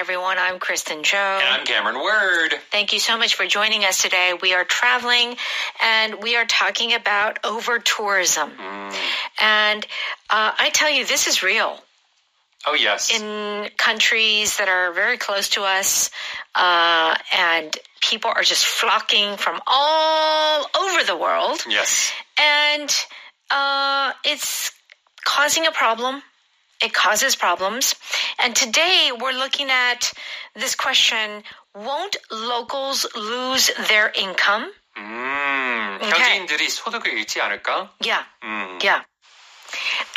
everyone. I'm Kristen Cho. And I'm Cameron Word. Thank you so much for joining us today. We are traveling and we are talking about over-tourism. And I tell you, this is real. Oh, yes. In countries that are very close to us, and people are just flocking from all over the world. Yes. And it's causing a problem. It causes problems. And today we're looking at this question, won't locals lose their income? 현지인들이 소득을 잃지 않을까? Yeah. Yeah.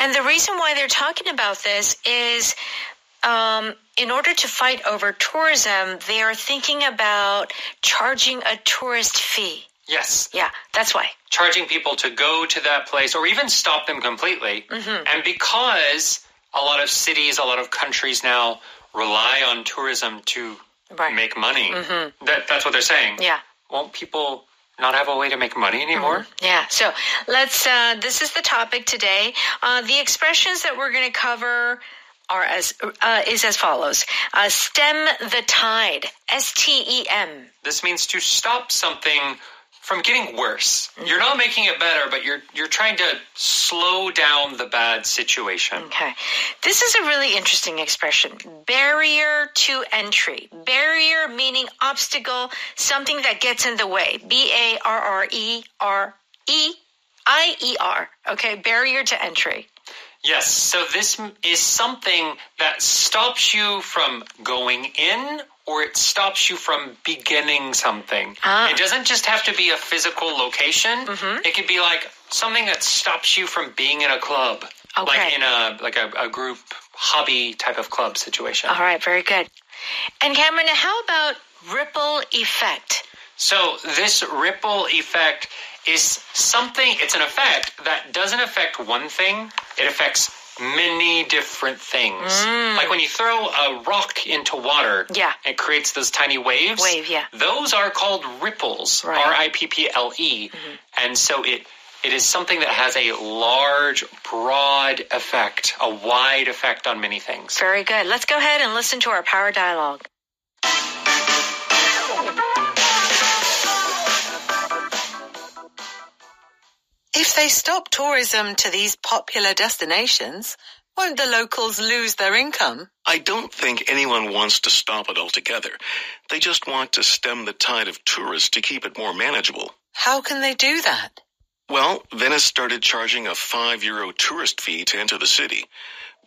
And the reason why they're talking about this is in order to fight over tourism, they are thinking about charging a tourist fee. Yes. Yeah, that's why. Charging people to go to that place or even stop them completely. And because a lot of cities, a lot of countries now rely on tourism to make money, that's what they're saying. Yeah. Won't people not have a way to make money anymore? Yeah. So let's, this is the topic today. The expressions that we're going to cover are is as follows. Stem the tide. STEM. This means to stop something from getting worse. You're not making it better, but you're trying to slow down the bad situation. Okay. This is a really interesting expression. Barrier to entry. Barrier meaning obstacle, something that gets in the way. B-A-R-R-E-R-E-I-E-R. Okay, barrier to entry. Yes, so this is something that stops you from going in or it stops you from beginning something. It doesn't just have to be a physical location. It could be like something that stops you from being in a club. Okay. Like in a group hobby type of club situation. All right, very good. And Cameron, how about ripple effect? So this ripple effect is something, it's an effect that doesn't affect one thing, it affects many different things. Like when you throw a rock into water, it creates those tiny waves. Those are called ripples, R-I-P-P-L-E. And so it is something that has a large, broad effect, a wide effect on many things. Very good. Let's go ahead and listen to our power dialogue. If they stop tourism to these popular destinations, won't the locals lose their income? I don't think anyone wants to stop it altogether. They just want to stem the tide of tourists to keep it more manageable. How can they do that? Well, Venice started charging a €5 tourist fee to enter the city.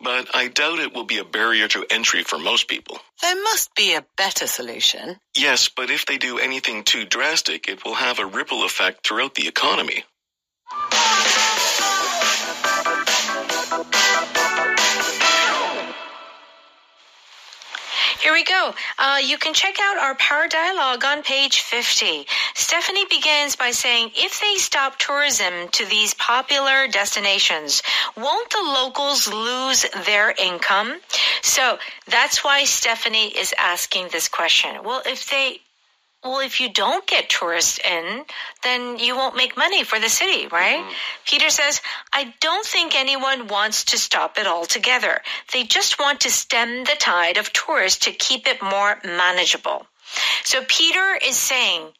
But I doubt it will be a barrier to entry for most people. There must be a better solution. Yes, but if they do anything too drastic, it will have a ripple effect throughout the economy. Here we go. You can check out our power dialogue on page 50. Stephanie begins by saying, if they stop tourism to these popular destinations, won't the locals lose their income? So that's why Stephanie is asking this question. Well, if you don't get tourists in, then you won't make money for the city, right? Peter says, I don't think anyone wants to stop it altogether. They just want to stem the tide of tourists to keep it more manageable. So Peter is saying,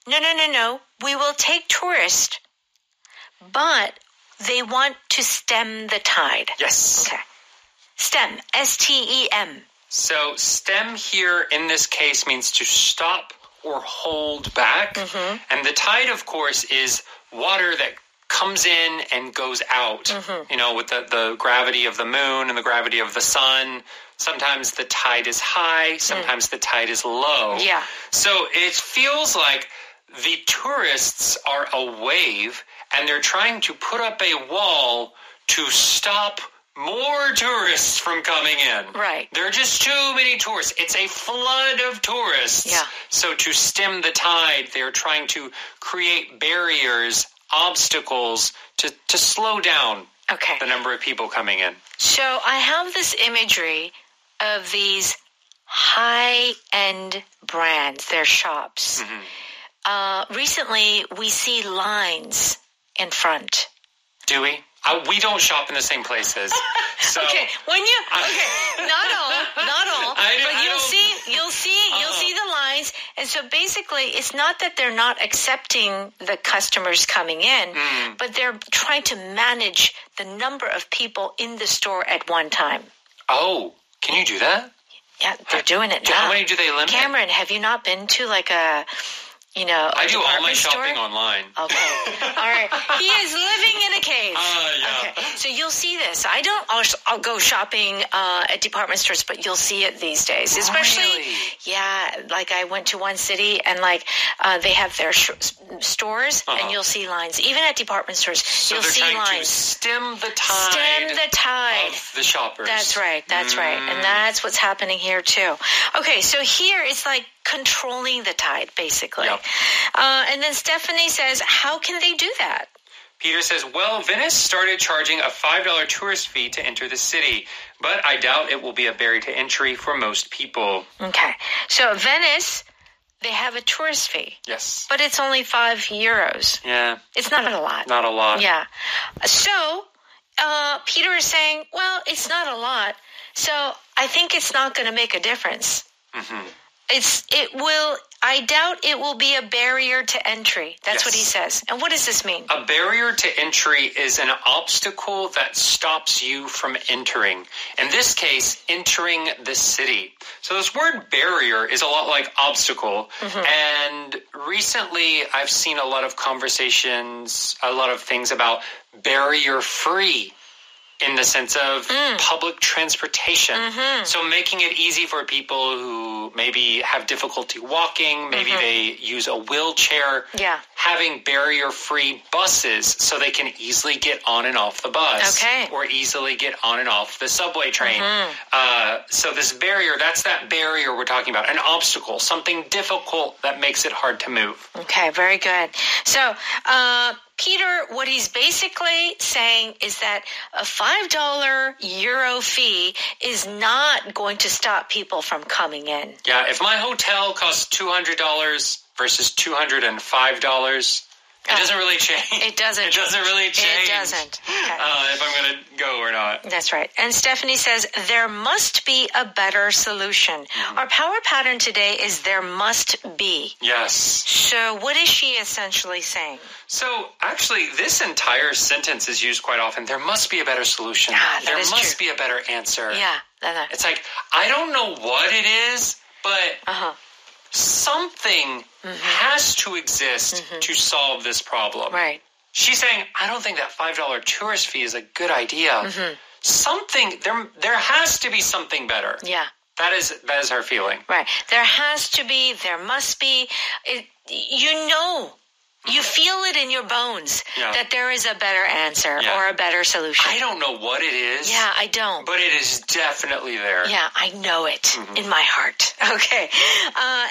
no. We will take tourists, but they want to stem the tide. Yes. Okay. Stem, S-T-E-M. So stem here in this case means to stop or hold back. And the tide, of course, is water that comes in and goes out. You know, with the gravity of the moon and the gravity of the sun. Sometimes the tide is high, sometimes the tide is low. Yeah. So it feels like the tourists are a wave and they're trying to put up a wall to stop more tourists from coming in. Right. There are just too many tourists. It's a flood of tourists. Yeah. So to stem the tide, they're trying to create barriers, obstacles to slow down the number of people coming in. So I have this imagery of these high-end brands, their shops. Recently, we see lines in front. Do we? We don't shop in the same places. So not all. But you'll see And so basically, it's not that they're not accepting the customers coming in, but they're trying to manage the number of people in the store at one time. Oh, can you do that? Yeah, they're doing it now. How many do they limit? Cameron, have you not been to like a I do all my store? shopping online. Okay. All right. He is living in a cave. Yeah. Okay. So you'll see this. I'll go shopping at department stores, but you'll see it these days. Especially, Really? yeah, like I went to one city and they have their stores and you'll see lines. Even at department stores, So you'll they're see trying lines. to stem the tide. Stem the tide. Of the shoppers. That's right. And that's what's happening here too. Okay, so here it's like controlling the tide, basically. Yep. And then Stephanie says, how can they do that? Peter says, well, Venice started charging a $5 tourist fee to enter the city, but I doubt it will be a barrier to entry for most people. Okay. So Venice, they have a tourist fee. Yes. But it's only €5. Yeah. It's not a lot. Not a lot. Yeah. So Peter is saying, well, it's not a lot. So I think it's not going to make a difference. Mm-hmm. I doubt it will be a barrier to entry. That's Yes. what he says. And what does this mean? A barrier to entry is an obstacle that stops you from entering. In this case, entering the city. So this word barrier is a lot like obstacle. And recently I've seen a lot of conversations, a lot of things about barrier-free. In the sense of public transportation. So making it easy for people who maybe have difficulty walking, maybe they use a wheelchair, having barrier-free buses so they can easily get on and off the bus. Okay. Or easily get on and off the subway train. So this barrier, that's that barrier we're talking about, an obstacle, something difficult that makes it hard to move. Okay, very good. So, Peter, what he's basically saying is that a $5 euro fee is not going to stop people from coming in. Yeah, if my hotel costs $200 versus $205, it doesn't really change. It doesn't. It doesn't really change. It doesn't. Okay. If I'm going to go or not. That's right. And Stephanie says, there must be a better solution. Our power pattern today is there must be. Yes. So what is she essentially saying? So actually, this entire sentence is used quite often. There must be a better solution. That there is must true. be a better answer. Yeah. It's like, I don't know what it is, but something has to exist to solve this problem. Right. She's saying, I don't think that $5 tourist fee is a good idea. Something, there has to be something better. Yeah. That is her feeling. Right. There has to be, there must be. You feel it in your bones that there is a better answer or a better solution. I don't know what it is. Yeah, I don't. But it is definitely there. Yeah, I know it in my heart. Okay.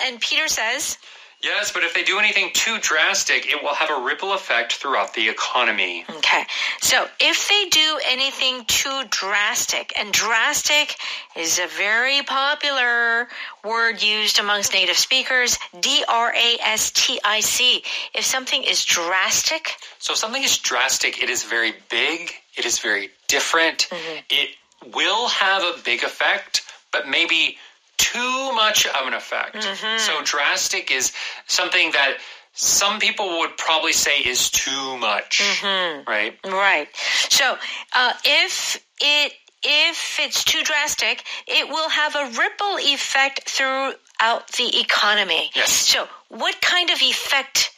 And Peter says, yes, but if they do anything too drastic, it will have a ripple effect throughout the economy. Okay. So if they do anything too drastic, and drastic is a very popular word used amongst native speakers, D-R-A-S-T-I-C. If something is drastic. So if something is drastic, it is very big. It is very different. It will have a big effect, but maybe too much of an effect. So drastic is something that some people would probably say is too much, right? Right. So if it's too drastic, it will have a ripple effect throughout the economy. Yes. So what kind of effect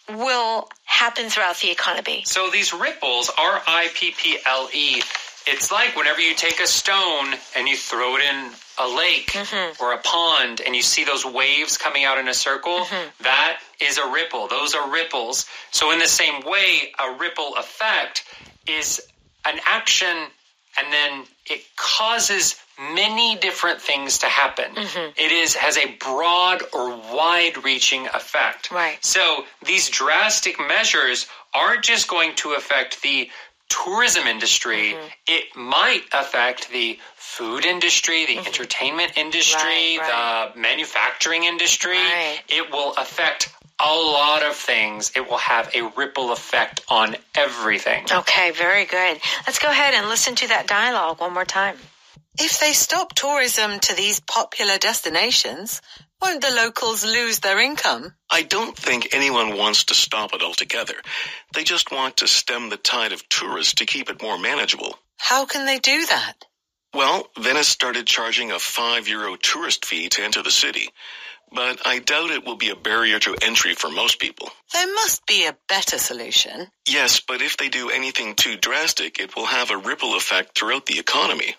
will happen throughout the economy? So these ripples, R-I-P-P-L-E, it's like whenever you take a stone and you throw it in a lake or a pond and you see those waves coming out in a circle, that is a ripple. Those are ripples. So in the same way, a ripple effect is an action and then it causes many different things to happen. It has a broad or wide-reaching effect. Right. So these drastic measures aren't just going to affect the tourism industry. It might affect the food industry, the entertainment industry, the manufacturing industry. Right. It will affect a lot of things. It will have a ripple effect on everything. Okay, very good. Let's go ahead and listen to that dialogue one more time. If they stop tourism to these popular destinations, Won't the locals lose their income? I don't think anyone wants to stop it altogether. They just want to stem the tide of tourists to keep it more manageable. How can they do that? Well, Venice started charging a €5 tourist fee to enter the city, but I doubt it will be a barrier to entry for most people. There must be a better solution. Yes, but if they do anything too drastic, it will have a ripple effect throughout the economy.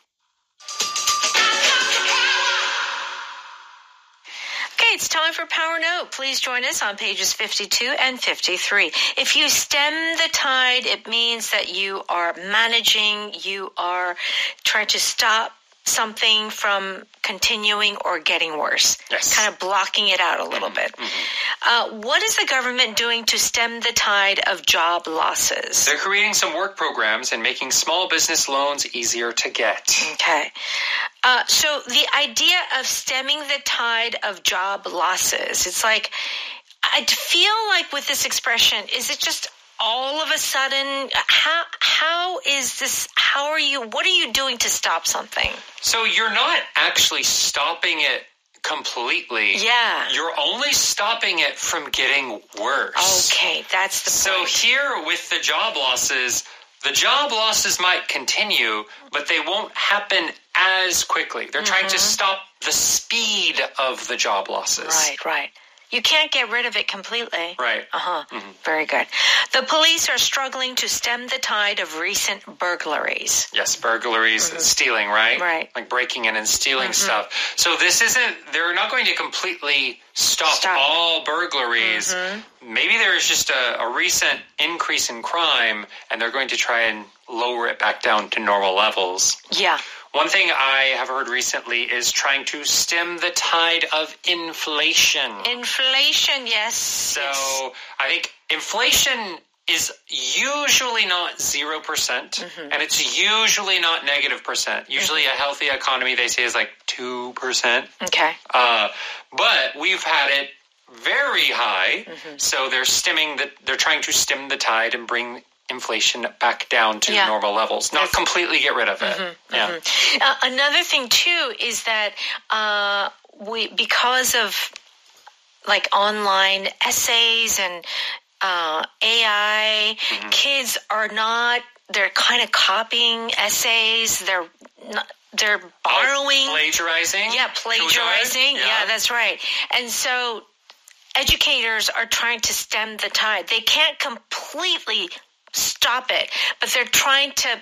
Okay, it's time for Power Note. Please join us on pages 52 and 53. If you stem the tide, it means that you are managing, you are trying to stop something from continuing or getting worse. Yes. Kind of blocking it out a little bit. What is the government doing to stem the tide of job losses? They're creating some work programs and making small business loans easier to get. Okay. So the idea of stemming the tide of job losses, it's like, I feel like with this expression, is it just all of a sudden, how is this, what are you doing to stop something? So you're not actually stopping it completely. Yeah. You're only stopping it from getting worse. Okay, that's the point. So here with the job losses might continue, but they won't happen as quickly. They're trying to stop the speed of the job losses. Right. You can't get rid of it completely. Right. Very good. The police are struggling to stem the tide of recent burglaries. Yes, burglaries, stealing, right? Right. Like breaking in and stealing stuff. So they're not going to completely stop all burglaries. Maybe there's just a recent increase in crime, and they're going to try and lower it back down to normal levels. Yeah. One thing I have heard recently is trying to stem the tide of inflation. Inflation, yes. So I think inflation is usually not 0%, and it's usually not -%. Usually a healthy economy, they say, is like 2%. Okay. But we've had it very high, so they're trying to stem the tide and bring inflation back down to normal levels, not completely get rid of it. Another thing too is that because of like online essays and AI, kids they're kind of copying essays. They're borrowing, plagiarizing. Yeah, plagiarizing. Yeah, that's right. And so educators are trying to stem the tide. They can't completely stop it, but they're trying to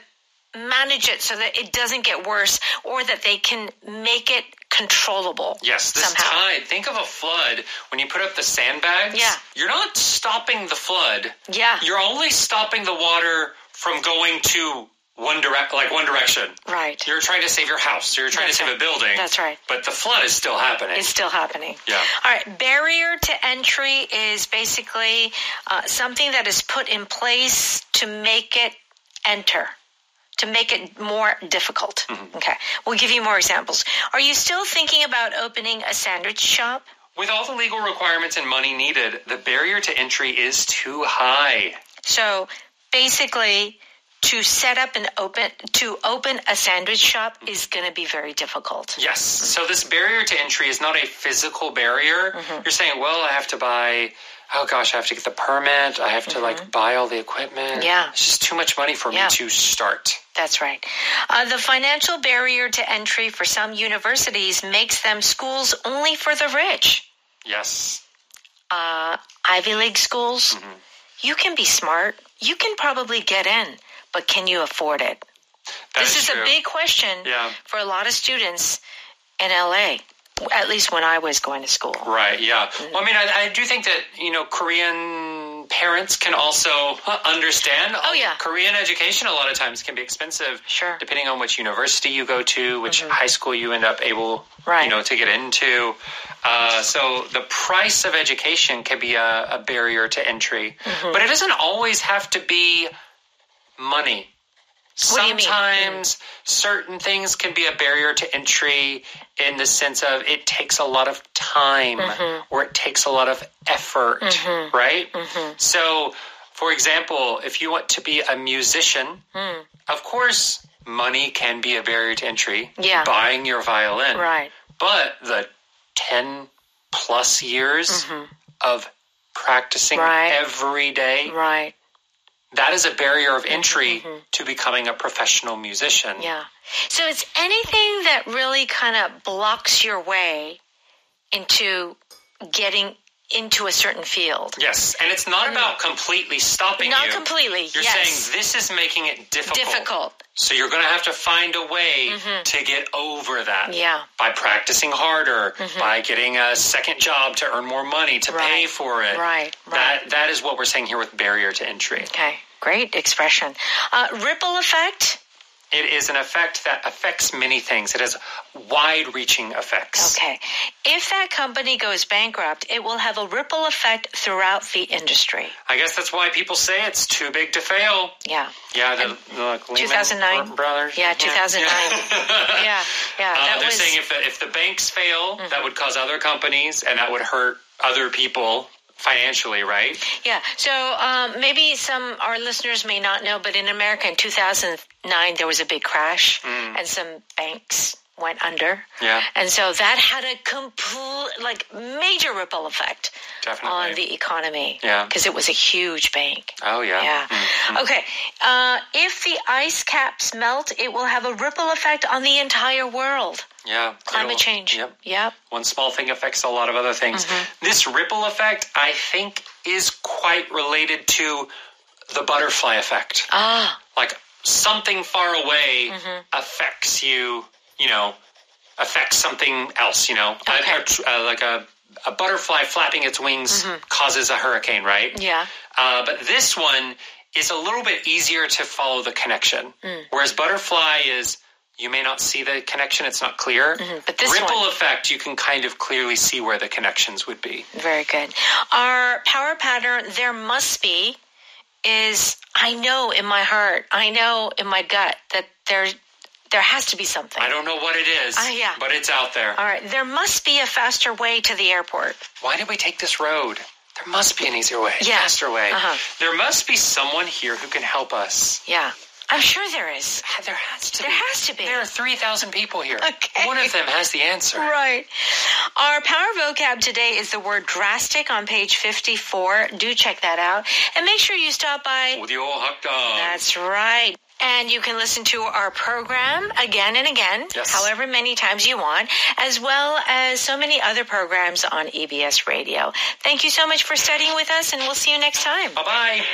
manage it so that it doesn't get worse, or that they can make it controllable. Yes, this somehow. tide, think of a flood. When you put up the sandbags, you're not stopping the flood. Yeah. You're only stopping the water from going to one direction. Right. You're trying to save your house. So you're trying to save a building. That's right. But the flood is still happening. It's still happening. Yeah. All right. Barrier to entry is basically something that is put in place to make it to make it more difficult. Okay. We'll give you more examples. Are you still thinking about opening a sandwich shop? With all the legal requirements and money needed, the barrier to entry is too high. So basically, to open a sandwich shop is going to be very difficult. Yes. So this barrier to entry is not a physical barrier. You're saying, well, I have to get the permit. I have to buy all the equipment. Yeah. It's just too much money for me to start. That's right. The financial barrier to entry for some universities makes them schools only for the rich. Yes. Ivy League schools, you can be smart. You can probably get in, but can you afford it? This is a big question for a lot of students in LA, at least when I was going to school. Right, yeah. Well, I mean, I do think that, Korean parents can also understand. Oh, yeah. Korean education a lot of times can be expensive. Sure. Depending on which university you go to, which high school you end up able, to get into. So the price of education can be a barrier to entry. But it doesn't always have to be money. What do you mean? Sometimes certain things can be a barrier to entry in the sense of it takes a lot of time or it takes a lot of effort, right? So, for example, if you want to be a musician, of course, money can be a barrier to entry. Yeah. Buying your violin. Right. But the 10 plus years of practicing every day. Right. That is a barrier of entry to becoming a professional musician. Yeah. So it's anything that really kind of blocks your way into getting into a certain field. Yes, and it's not about completely stopping you. Not completely, You're saying this is making it difficult. So you're going to have to find a way to get over that. Yeah. By practicing harder, by getting a second job to earn more money, to pay for it. Right. That is what we're saying here with barrier to entry. Okay, great expression. Ripple effect. It is an effect that affects many things. It has wide-reaching effects. Okay. If that company goes bankrupt, it will have a ripple effect throughout the industry. I guess that's why people say it's too big to fail. Yeah. Yeah, the 2009 brothers. Yeah, 2009. yeah. They're saying if the banks fail, that would cause other companies, and that would hurt other people financially, right? Yeah. So maybe our listeners may not know, but in America in 2009, there was a big crash and some banks went under. Yeah. And so that had a major ripple effect on the economy. Yeah. Because it was a huge bank. Oh, yeah. Yeah. Okay. If the ice caps melt, it will have a ripple effect on the entire world. Yeah. Climate change. Yep. One small thing affects a lot of other things. This ripple effect, I think, is quite related to the butterfly effect. Like something far away affects you, affects something else, Okay. like a butterfly flapping its wings causes a hurricane, right? Yeah. But this one is a little bit easier to follow the connection. Whereas butterfly is, you may not see the connection, it's not clear. But this ripple effect, you can kind of clearly see where the connections would be. Very good. Our power pattern, there must be, is I know in my heart, I know in my gut that there has to be something. I don't know what it is, yeah. but it's out there. All right. There must be a faster way to the airport. Why did we take this road? There must be an easier way, faster way. There must be someone here who can help us. Yeah. I'm sure there is. There has to be. There has to be. There are 3,000 people here. Okay. One of them has the answer. Right. Our power vocab today is the word drastic on page 54. Do check that out. And make sure you stop by. With your hot dog. That's right. And you can listen to our program again and again, however many times you want, as well as so many other programs on EBS Radio. Thank you so much for studying with us, and we'll see you next time. Bye-bye.